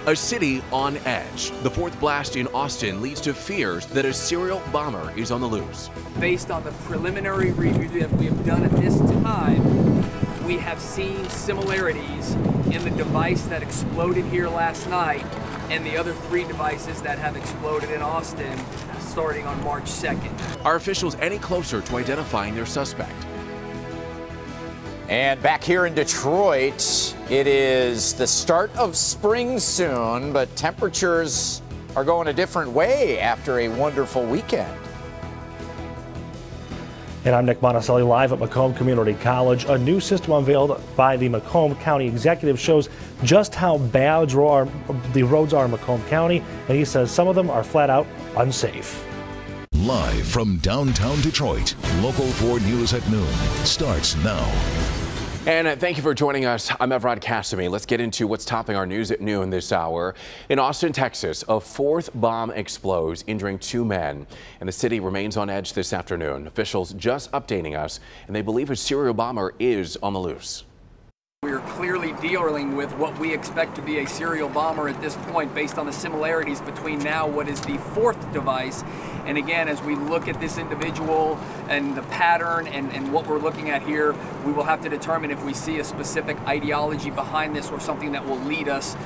A city on edge. The fourth blast in Austin leads to fears that a serial bomber is on the loose. Based on the preliminary review that we have done at this time, we have seen similarities in the device that exploded here last night and the other 3 devices that have exploded in Austin starting on March 2nd. Are officials any closer to identifying their suspect? And back here in Detroit, it is the start of spring soon, but temperatures are going a different way after a wonderful weekend. And I'm Nick Monticelli live at Macomb Community College. A new system unveiled by the Macomb County Executive shows just how bad the roads are in Macomb County, and he says some of them are flat out unsafe. Live from downtown Detroit, Local 4 News at noon starts now. And thank you for joining us. I'm Evrod Cassimy. Let's get into what's topping our news at noon this hour. In Austin, Texas, a 4th bomb explodes, injuring 2 men. And the city remains on edge this afternoon. Officials just updating us, and they believe a serial bomber is on the loose. We are clearly dealing with what we expect to be a serial bomber at this point based on the similarities between now what is the 4th device. And again, as we look at this individual and the pattern and what we're looking at here, we will have to determine if we see a specific ideology behind this or something that will lead us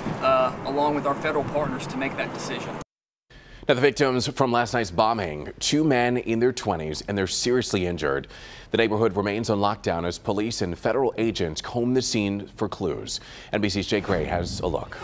along with our federal partners to make that decision. Now, the victims from last night's bombing, 2 men in their 20s, and they're seriously injured. The neighborhood remains on lockdown as police and federal agents comb the scene for clues. NBC's Jay Gray has a look.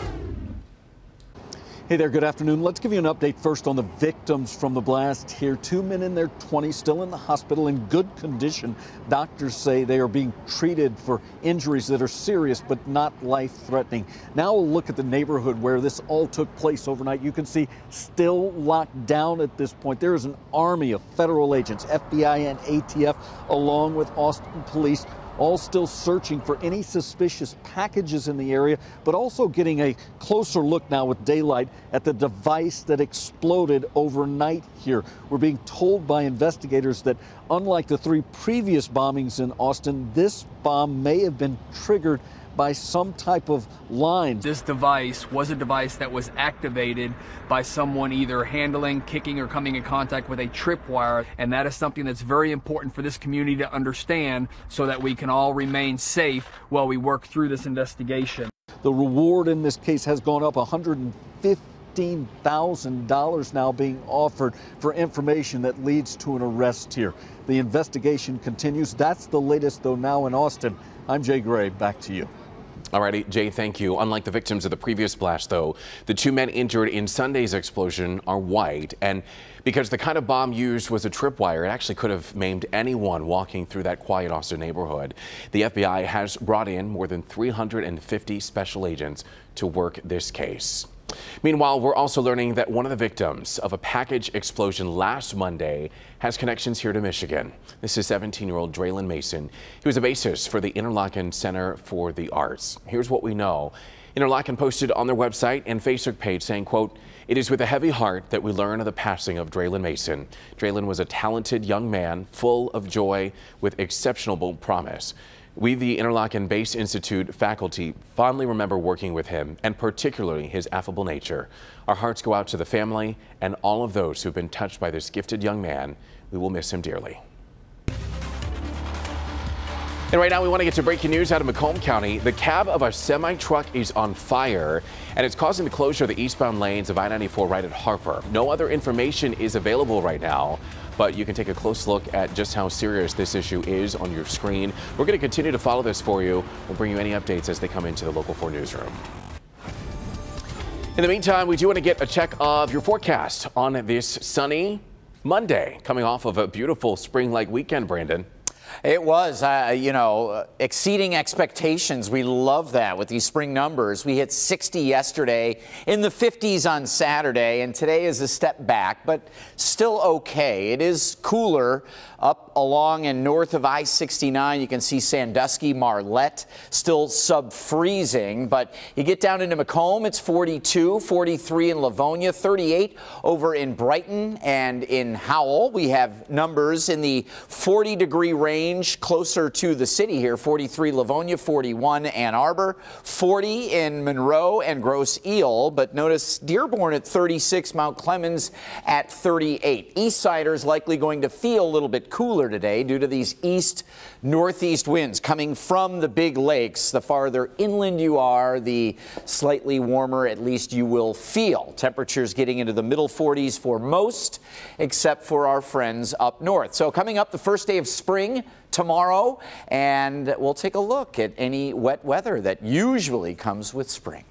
Hey there, good afternoon. Let's give you an update first on the victims from the blast here. 2 men in their 20s still in the hospital in good condition. Doctors say they are being treated for injuries that are serious but not life-threatening. Now we'll look at the neighborhood where this all took place overnight. You can see still locked down at this point. There is an army of federal agents, FBI and ATF, along with Austin police, all still searching for any suspicious packages in the area, but also getting a closer look now with daylight at the device that exploded overnight here. We're being told by investigators that unlike the 3 previous bombings in Austin, this bomb may have been triggered by some type of line. This device was a device that was activated by someone either handling, kicking, or coming in contact with a tripwire, and that is something that's very important for this community to understand so that we can all remain safe while we work through this investigation. The reward in this case has gone up $115,000 now being offered for information that leads to an arrest here. The investigation continues. That's the latest, though, now in Austin. I'm Jay Gray. Back to you. All righty, Jay, thank you. Unlike the victims of the previous blast, though, the 2 men injured in Sunday's explosion are white. And because the kind of bomb used was a tripwire, it actually could have maimed anyone walking through that quiet Austin neighborhood. The FBI has brought in more than 350 special agents to work this case. Meanwhile, we're also learning that one of the victims of a package explosion last Monday has connections here to Michigan. This is 17-year-old Draylon Mason. He was a bassist for the Interlochen Center for the Arts. Here's what we know. Interlochen posted on their website and Facebook page saying, quote, "It is with a heavy heart that we learn of the passing of Draylon Mason. Draylon was a talented young man, full of joy, with exceptional promise. We, the Interlochen Bass Institute faculty, fondly remember working with him, and particularly his affable nature. Our hearts go out to the family and all of those who've been touched by this gifted young man. We will miss him dearly." And right now we want to get to breaking news out of Macomb County. The cab of a semi-truck is on fire, and it's causing the closure of the eastbound lanes of I-94 right at Harper. No other information is available right now, but you can take a close look at just how serious this issue is on your screen. We're going to continue to follow this for you. We'll bring you any updates as they come into the Local 4 newsroom. In the meantime, we do want to get a check of your forecast on this sunny Monday, coming off of a beautiful spring-like weekend, Brandon. It was, exceeding expectations. We love that with these spring numbers. We hit 60 yesterday, in the 50s on Saturday, and today is a step back, but still okay. It is cooler, up along and north of I-69. You can see Sandusky, Marlette still sub-freezing, but you get down into Macomb, it's 42, 43 in Livonia, 38 over in Brighton and in Howell. We have numbers in the 40-degree range closer to the city here, 43 Livonia, 41 Ann Arbor, 40 in Monroe and Grosse Ile, but notice Dearborn at 36, Mount Clemens at 38. Eastsiders likely going to feel a little bit cooler today due to these east-northeast winds coming from the big lakes. The farther inland you are, the slightly warmer at least you will feel. Temperatures getting into the middle 40s for most, except for our friends up north. So coming up, the first day of spring tomorrow, and we'll take a look at any wet weather that usually comes with spring.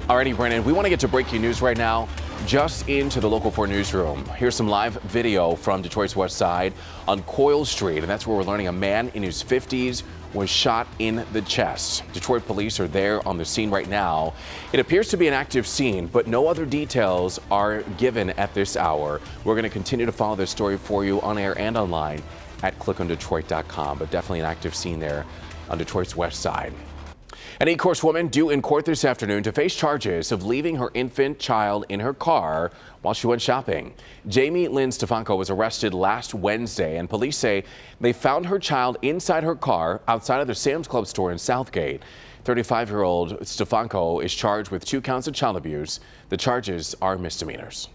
Alrighty, Brandon, we want to get to breaking news right now. Just into the Local 4 newsroom. Here's some live video from Detroit's west side on Coyle Street, and that's where we're learning a man in his 50s was shot in the chest. Detroit police are there on the scene right now. It appears to be an active scene, but no other details are given at this hour. We're going to continue to follow this story for you on air and online at clickondetroit.com, but definitely an active scene there on Detroit's west side. An Ecorse woman due in court this afternoon to face charges of leaving her infant child in her car while she went shopping. Jamie Lynn Stefanko was arrested last Wednesday, and police say they found her child inside her car outside of the Sam's Club store in Southgate. 35-year-old Stefanko is charged with 2 counts of child abuse. The charges are misdemeanors.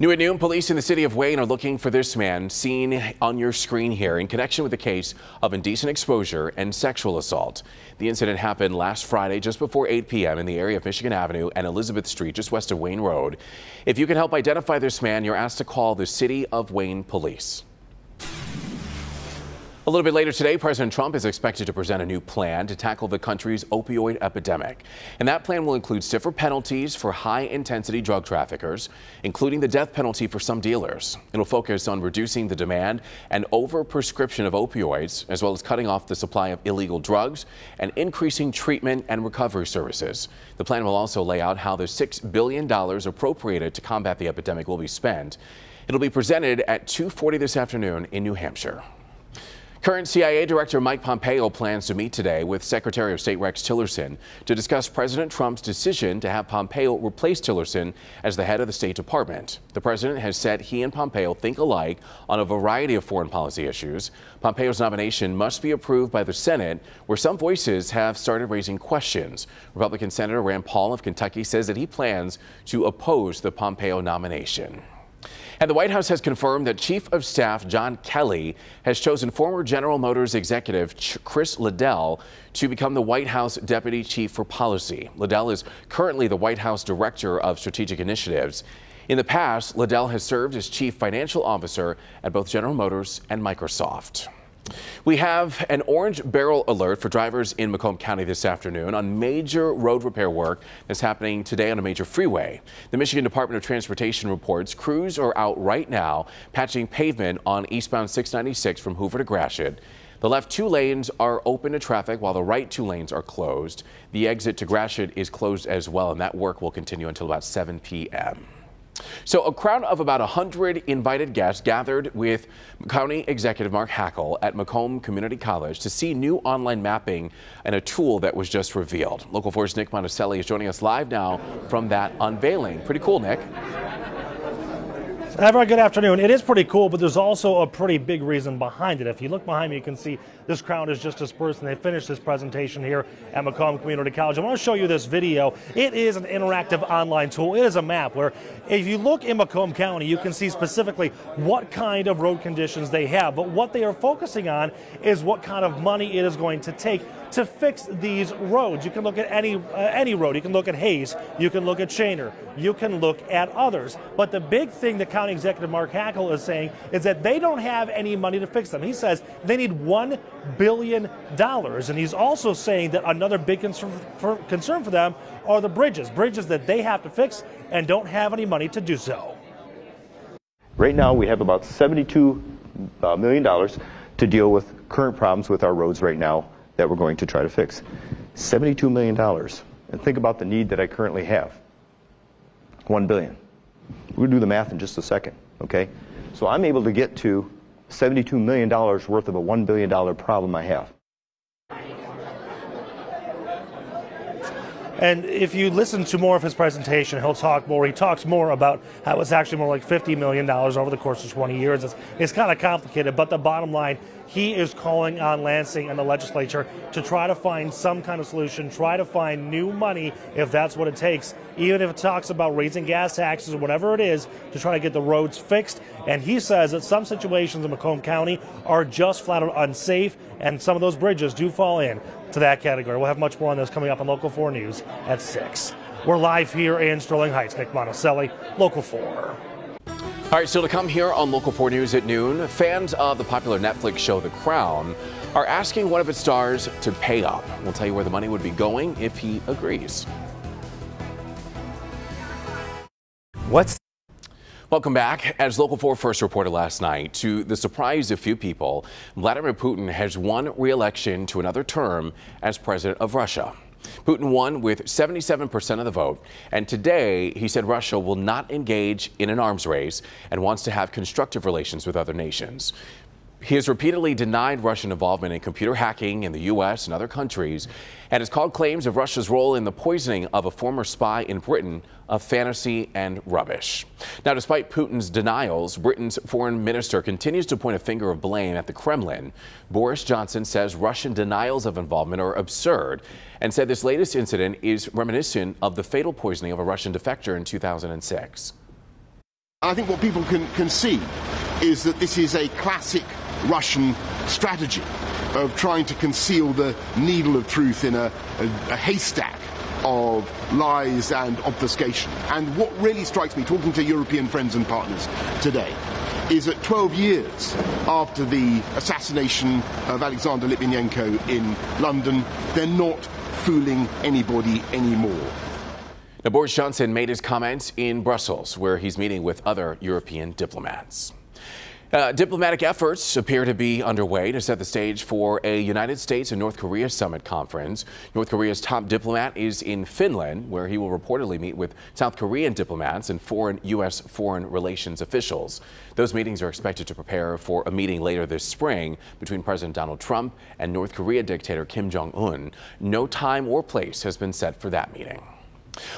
New at noon, police in the city of Wayne are looking for this man seen on your screen here in connection with the case of indecent exposure and sexual assault. The incident happened last Friday just before 8 p.m. in the area of Michigan Avenue and Elizabeth Street, just west of Wayne Road. If you can help identify this man, you're asked to call the City of Wayne Police. A little bit later today, President Trump is expected to present a new plan to tackle the country's opioid epidemic. And that plan will include stiffer penalties for high-intensity drug traffickers, including the death penalty for some dealers. It'll focus on reducing the demand and over-prescription of opioids, as well as cutting off the supply of illegal drugs and increasing treatment and recovery services. The plan will also lay out how the $6 billion appropriated to combat the epidemic will be spent. It'll be presented at 2:40 this afternoon in New Hampshire. Current CIA Director Mike Pompeo plans to meet today with Secretary of State Rex Tillerson to discuss President Trump's decision to have Pompeo replace Tillerson as the head of the State Department. The president has said he and Pompeo think alike on a variety of foreign policy issues. Pompeo's nomination must be approved by the Senate, where some voices have started raising questions. Republican Senator Rand Paul of Kentucky says that he plans to oppose the Pompeo nomination. And the White House has confirmed that Chief of Staff John Kelly has chosen former General Motors executive Chris Liddell to become the White House Deputy Chief for Policy. Liddell is currently the White House Director of Strategic Initiatives. In the past, Liddell has served as Chief Financial Officer at both General Motors and Microsoft. We have an orange barrel alert for drivers in Macomb County this afternoon on major road repair work that's happening today on a major freeway. The Michigan Department of Transportation reports crews are out right now patching pavement on eastbound 696 from Hoover to Gratiot. The left 2 lanes are open to traffic while the right 2 lanes are closed. The exit to Gratiot is closed as well, and that work will continue until about 7 p.m. So a crowd of about 100 invited guests gathered with County Executive Mark Hackel at Macomb Community College to see new online mapping and a tool that was just revealed. Local 4's Nick Monticelli is joining us live now from that unveiling. Pretty cool, Nick. Very good afternoon. It is pretty cool, but there's also a pretty big reason behind it. If you look behind me, you can see this crowd is just dispersed, and they finished this presentation here at Macomb Community College. I want to show you this video. It is an interactive online tool. It is a map where if you look in Macomb County, you can see specifically what kind of road conditions they have. But what they are focusing on is what kind of money it is going to take to fix these roads. You can look at any road. You can look at Hayes. You can look at Shaner. You can look at others. But the big thing that County Executive Mark Hackel is saying is that they don't have any money to fix them. He says they need $1 billion. And he's also saying that another big concern for them are the bridges that they have to fix and don't have any money to do so. Right now we have about $72 million to deal with current problems with our roads right now that we're going to try to fix. $72 million. And think about the need that I currently have. $1 billion. We'll do the math in just a second. Okay? So I'm able to get to $72 million worth of a $1 billion problem I have. And if you listen to more of his presentation, he'll talk more. He talks more about how it's actually more like $50 million over the course of 20 years. It's kind of complicated, but the bottom line, he is calling on Lansing and the legislature to try to find some kind of solution, try to find new money if that's what it takes, even if it talks about raising gas taxes or whatever it is, to try to get the roads fixed. And he says that some situations in Macomb County are just flat out unsafe, and some of those bridges do fall in to that category. We'll have much more on this coming up on Local 4 News at 6. We're live here in Sterling Heights. Nick Monticelli, Local 4. All right, still to come here on Local 4 News at noon, fans of the popular Netflix show The Crown are asking one of its stars to pay up. We'll tell you where the money would be going if he agrees. Welcome back. As Local 4 first reported last night, to the surprise of few people, Vladimir Putin has won re-election to another term as president of Russia. Putin won with 77% of the vote, and today he said Russia will not engage in an arms race and wants to have constructive relations with other nations. He has repeatedly denied Russian involvement in computer hacking in the U.S. and other countries, and has called claims of Russia's role in the poisoning of a former spy in Britain a fantasy and rubbish. Now, despite Putin's denials, Britain's foreign minister continues to point a finger of blame at the Kremlin. Boris Johnson says Russian denials of involvement are absurd and said this latest incident is reminiscent of the fatal poisoning of a Russian defector in 2006. I think what people can see is that this is a classic Russian strategy of trying to conceal the needle of truth in a haystack of lies and obfuscation. And what really strikes me, talking to European friends and partners today, is that 12 years after the assassination of Alexander Litvinenko in London, they're not fooling anybody anymore. Now, Boris Johnson made his comments in Brussels, where he's meeting with other European diplomats. Diplomatic efforts appear to be underway to set the stage for a United States and North Korea summit conference. North Korea's top diplomat is in Finland, where he will reportedly meet with South Korean diplomats and U.S. foreign relations officials. Those meetings are expected to prepare for a meeting later this spring between President Donald Trump and North Korea dictator Kim Jong-un. No time or place has been set for that meeting.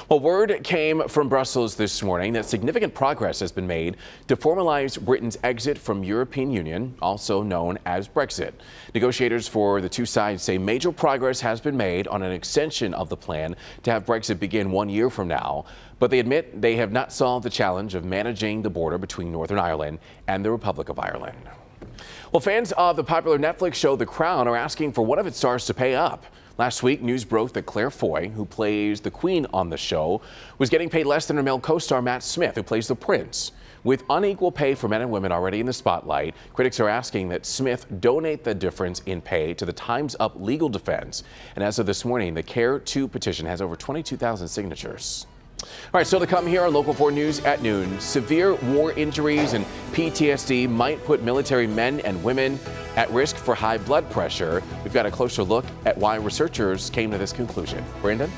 Well, word came from Brussels this morning that significant progress has been made to formalize Britain's exit from European Union, also known as Brexit. Negotiators for the two sides say major progress has been made on an extension of the plan to have Brexit begin 1 year from now, but they admit they have not solved the challenge of managing the border between Northern Ireland and the Republic of Ireland. Well, fans of the popular Netflix show The Crown are asking for one of its stars to pay up. Last week, news broke that Claire Foy, who plays the Queen on the show, was getting paid less than her male co-star Matt Smith, who plays the Prince. With unequal pay for men and women already in the spotlight, critics are asking that Smith donate the difference in pay to the Time's Up legal defense. And as of this morning, the Care 2 petition has over 22,000 signatures. All right, still to come here on Local 4 News at noon. Severe war injuries and PTSD might put military men and women at risk for high blood pressure. We've got a closer look at why researchers came to this conclusion. Brandon?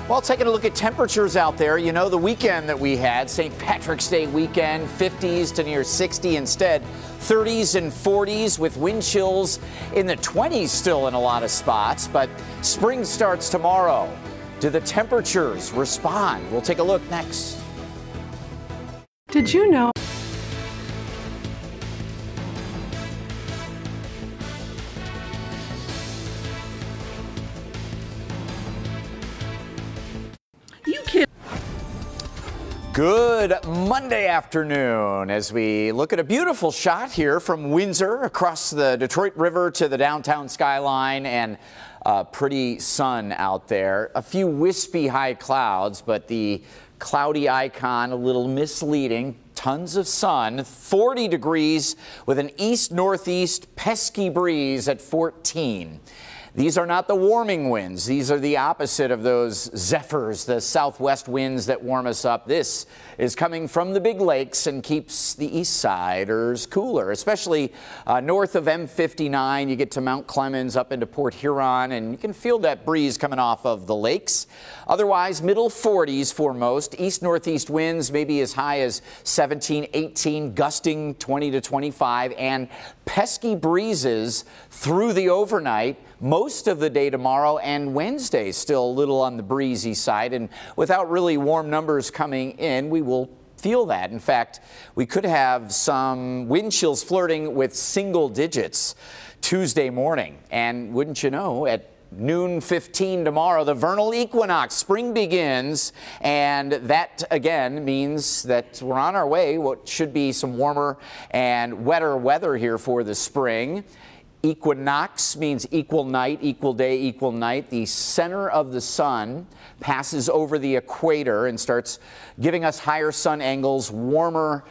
Well, taking a look at temperatures out there, you know, the weekend that we had, St. Patrick's Day weekend, 50s to near 60 instead, 30s and 40s with wind chills in the 20s still in a lot of spots, but spring starts tomorrow. Do the temperatures respond? We'll take a look next. Did you know? Good Monday afternoon as we look at a beautiful shot here from Windsor across the Detroit River to the downtown skyline, and pretty sun out there. A few wispy high clouds, but the cloudy icon a little misleading. Tons of sun, 40 degrees with an east-northeast pesky breeze at 14. these are not the warming winds. These are the opposite of those zephyrs, the southwest winds that warm us up. This is coming from the big lakes and keeps the east siders cooler, especially north of M59. You get to Mount Clemens, up into Port Huron, and you can feel that breeze coming off of the lakes. Otherwise, middle 40s for most. East-northeast winds maybe as high as 17, 18, gusting 20 to 25, and pesky breezes through the overnight. Most of the day tomorrow and Wednesday still a little on the breezy side, and without really warm numbers coming in, we will feel that. In fact, we could have some wind chills flirting with single digits Tuesday morning. And wouldn't you know, at noon 15 tomorrow, the vernal equinox, spring begins, and that again means that we're on our way. What should be some warmer and wetter weather here for the spring. Equinox means equal night, equal day, equal night. The center of the sun passes over the equator and starts giving us higher sun angles, warmer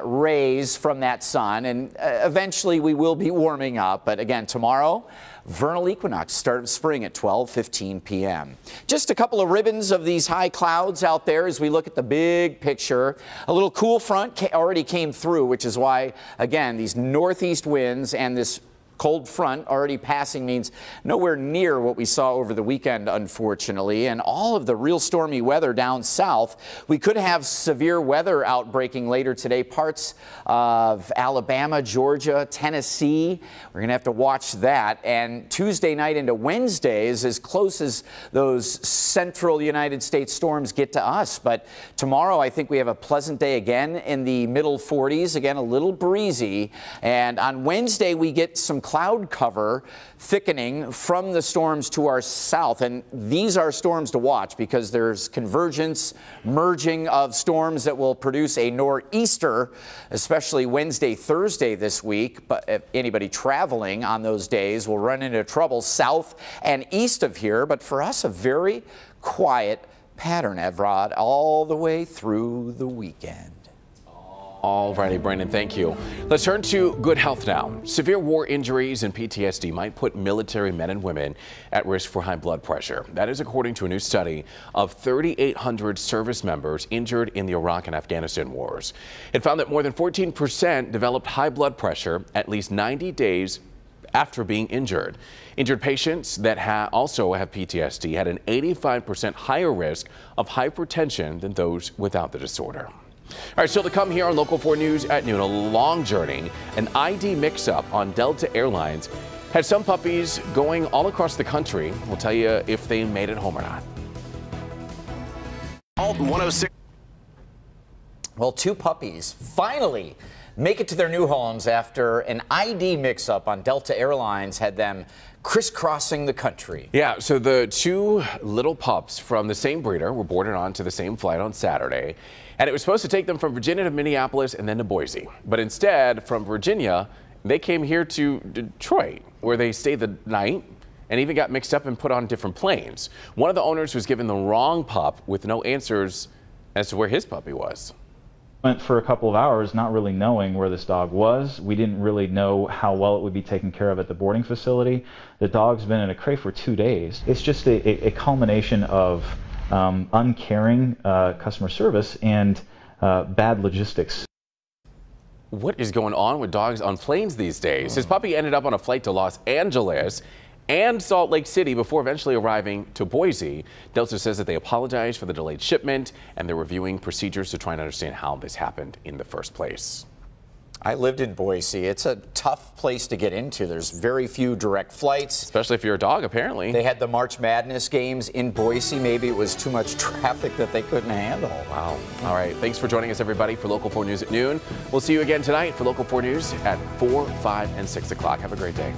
rays from that sun, and eventually we will be warming up. But again, tomorrow, vernal equinox, start of spring at 12:15 p.m. Just a couple of ribbons of these high clouds out there as we look at the big picture. A little cool front already came through, which is why, again, these northeast winds and this cold front already passing means nowhere near what we saw over the weekend, unfortunately. And all of the real stormy weather down south. We could have severe weather outbreaking later today. Parts of Alabama, Georgia, Tennessee. We're going to have to watch that. And Tuesday night into Wednesday is as close as those central United States storms get to us. But tomorrow, I think we have a pleasant day again in the middle 40s. Again, a little breezy. And on Wednesday, we get some cloud cover thickening from the storms to our south, and these are storms to watch because there's convergence, merging of storms that will produce a nor'easter, especially Wednesday, Thursday this week. But if anybody traveling on those days will run into trouble south and east of here. But for us, a very quiet pattern, Evrod, all the way through the weekend. All righty, Brandon, thank you. Let's turn to good health now. Severe war injuries and PTSD might put military men and women at risk for high blood pressure. That is according to a new study of 3,800 service members injured in the Iraq and Afghanistan wars. It found that more than 14% developed high blood pressure at least 90 days after being injured. Injured patients that also have PTSD had an 85% higher risk of hypertension than those without the disorder. All right, still to come here on Local 4 News at noon, a long journey. An ID mix-up on Delta Airlines had some puppies going all across the country. We'll tell you if they made it home or not. Alt 106. Well, two puppies finally make it to their new homes after an ID mix-up on Delta Airlines had them crisscrossing the country. Yeah, so the two little pups from the same breeder were boarded onto the same flight on Saturday, and it was supposed to take them from Virginia to Minneapolis and then to Boise. But instead, from Virginia, they came here to Detroit, where they stayed the night and even got mixed up and put on different planes. One of the owners was given the wrong pup with no answers as to where his puppy was. Went for a couple of hours not really knowing where this dog was. We didn't really know how well it would be taken care of at the boarding facility. The dog's been in a crate for 2 days. It's just a culmination of uncaring customer service and bad logistics. What is going on with dogs on planes these days? His puppy ended up on a flight to Los Angeles and Salt Lake City before eventually arriving to Boise. Delta says that they apologized for the delayed shipment and they're reviewing procedures to try and understand how this happened in the first place. I lived in Boise. It's a tough place to get into. There's very few direct flights. Especially if you're a dog, apparently. They had the March Madness games in Boise. Maybe it was too much traffic that they couldn't handle. Wow. All right. Thanks for joining us, everybody, for Local 4 News at noon. We'll see you again tonight for Local 4 News at 4, 5, and 6 o'clock. Have a great day.